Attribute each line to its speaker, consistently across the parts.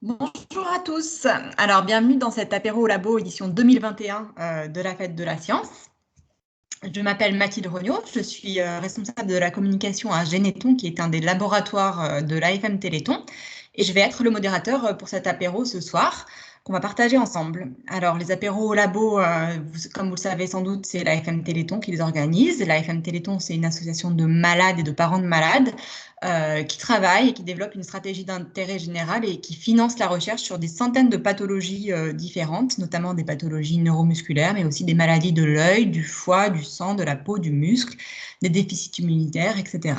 Speaker 1: Bonjour à tous. Alors, bienvenue dans cet apéro au labo édition 2021 de la Fête de la Science. Je m'appelle Mathilde Regnault, je suis responsable de la communication à Généton, qui est un des laboratoires de l'AFM Téléthon. Et je vais être le modérateur pour cet apéro ce soir, qu'on va partager ensemble. Alors, les apéros au labo, comme vous le savez sans doute, c'est l'AFM Téléthon qui les organise. L'AFM Téléthon, c'est une association de malades et de parents de malades qui travaille et qui développe une stratégie d'intérêt général et qui finance la recherche sur des centaines de pathologies différentes, notamment des pathologies neuromusculaires, mais aussi des maladies de l'œil, du foie, du sang, de la peau, du muscle, des déficits immunitaires, etc.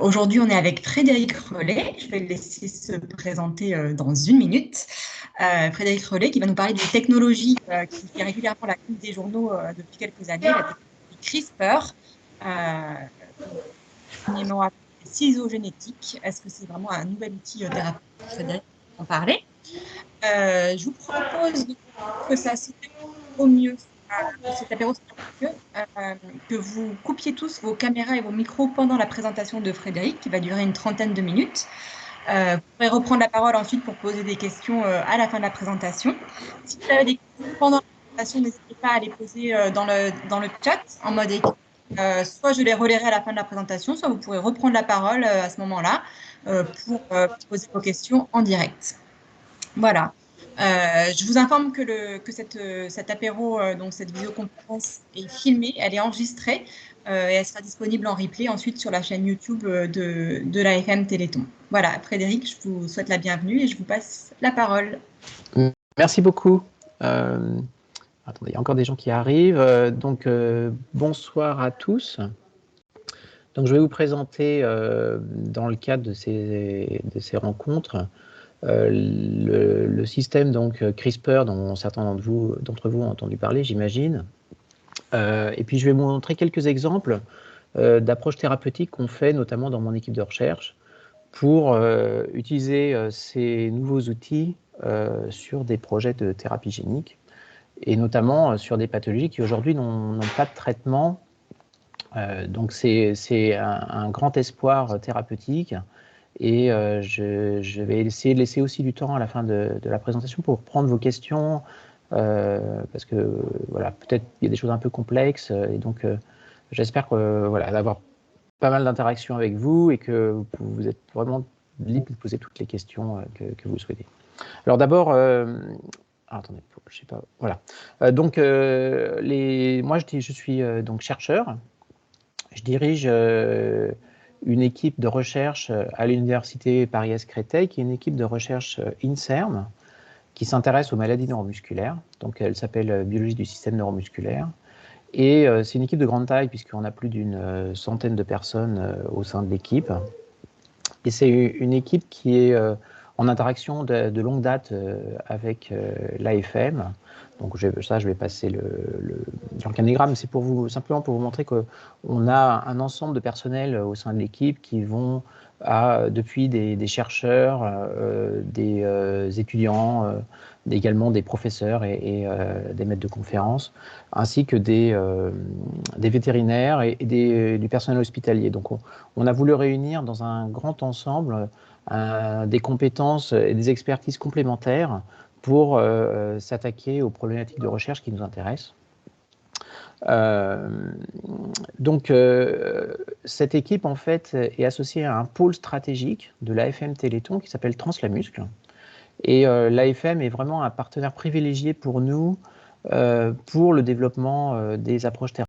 Speaker 1: Aujourd'hui, on est avec Frédéric Relais. Je vais le laisser se présenter dans une minute. Frédéric Relais qui va nous parler d'une technologie qui fait régulièrement la une des journaux depuis quelques années, la technologie CRISPR, communément appelée ciseaux-génétique. Est-ce que c'est vraiment un nouvel outil thérapeutique? Frédéric va en parler. Je vous propose que ça se fait au mieux, que cet apéro se fait au mieux, que vous coupiez tous vos caméras et vos micros pendant la présentation de Frédéric, qui va durer une trentaine de minutes. Vous pourrez reprendre la parole ensuite pour poser des questions à la fin de la présentation. Si vous avez des questions pendant la présentation, n'hésitez pas à les poser dans le chat en mode écrit. Soit je les relayerai à la fin de la présentation, soit vous pourrez reprendre la parole à ce moment-là pour poser vos questions en direct. Voilà. Je vous informe que cet apéro, donc cette vidéoconférence est filmée, elle est enregistrée et elle sera disponible en replay ensuite sur la chaîne YouTube de l'AFM Téléthon. Voilà, Frédéric, je vous souhaite la bienvenue et je vous passe la parole.
Speaker 2: Merci beaucoup. Attendez, il y a encore des gens qui arrivent. Bonsoir à tous. Donc, je vais vous présenter, dans le cadre de ces rencontres, le système CRISPR dont certains d'entre vous ont entendu parler, j'imagine. Et puis, je vais vous montrer quelques exemples d'approches thérapeutiques qu'on fait, notamment dans mon équipe de recherche, pour utiliser ces nouveaux outils sur des projets de thérapie génique, et notamment sur des pathologies qui aujourd'hui n'ont pas de traitement. Donc c'est un grand espoir thérapeutique, et je vais essayer de laisser aussi du temps à la fin de la présentation pour prendre vos questions, parce que voilà, peut-être il y a des choses un peu complexes, et donc j'espère d'avoir pas mal d'interactions avec vous et que vous êtes vraiment libre de poser toutes les questions que vous souhaitez. Alors d'abord, attendez, je sais pas, voilà. Moi je suis donc chercheur. Je dirige une équipe de recherche à l'université Paris-Est-Créteil, qui est une équipe de recherche INSERM, qui s'intéresse aux maladies neuromusculaires. Donc elle s'appelle Biologie du système neuromusculaire. Et c'est une équipe de grande taille, puisqu'on a plus d'une centaine de personnes au sein de l'équipe. Et c'est une équipe qui est en interaction de longue date avec l'AFM. Donc je vais passer l'organigramme. C'est simplement pour vous montrer qu'on a un ensemble de personnels au sein de l'équipe qui vont depuis des chercheurs, des étudiants, également des professeurs et des maîtres de conférences, ainsi que des vétérinaires et du personnel hospitalier. Donc on a voulu réunir dans un grand ensemble des compétences et des expertises complémentaires pour s'attaquer aux problématiques de recherche qui nous intéressent. Cette équipe en fait est associée à un pôle stratégique de l'AFM Téléthon qui s'appelle Translamuscle. Et l'AFM est vraiment un partenaire privilégié pour nous pour le développement des approches thérapeutiques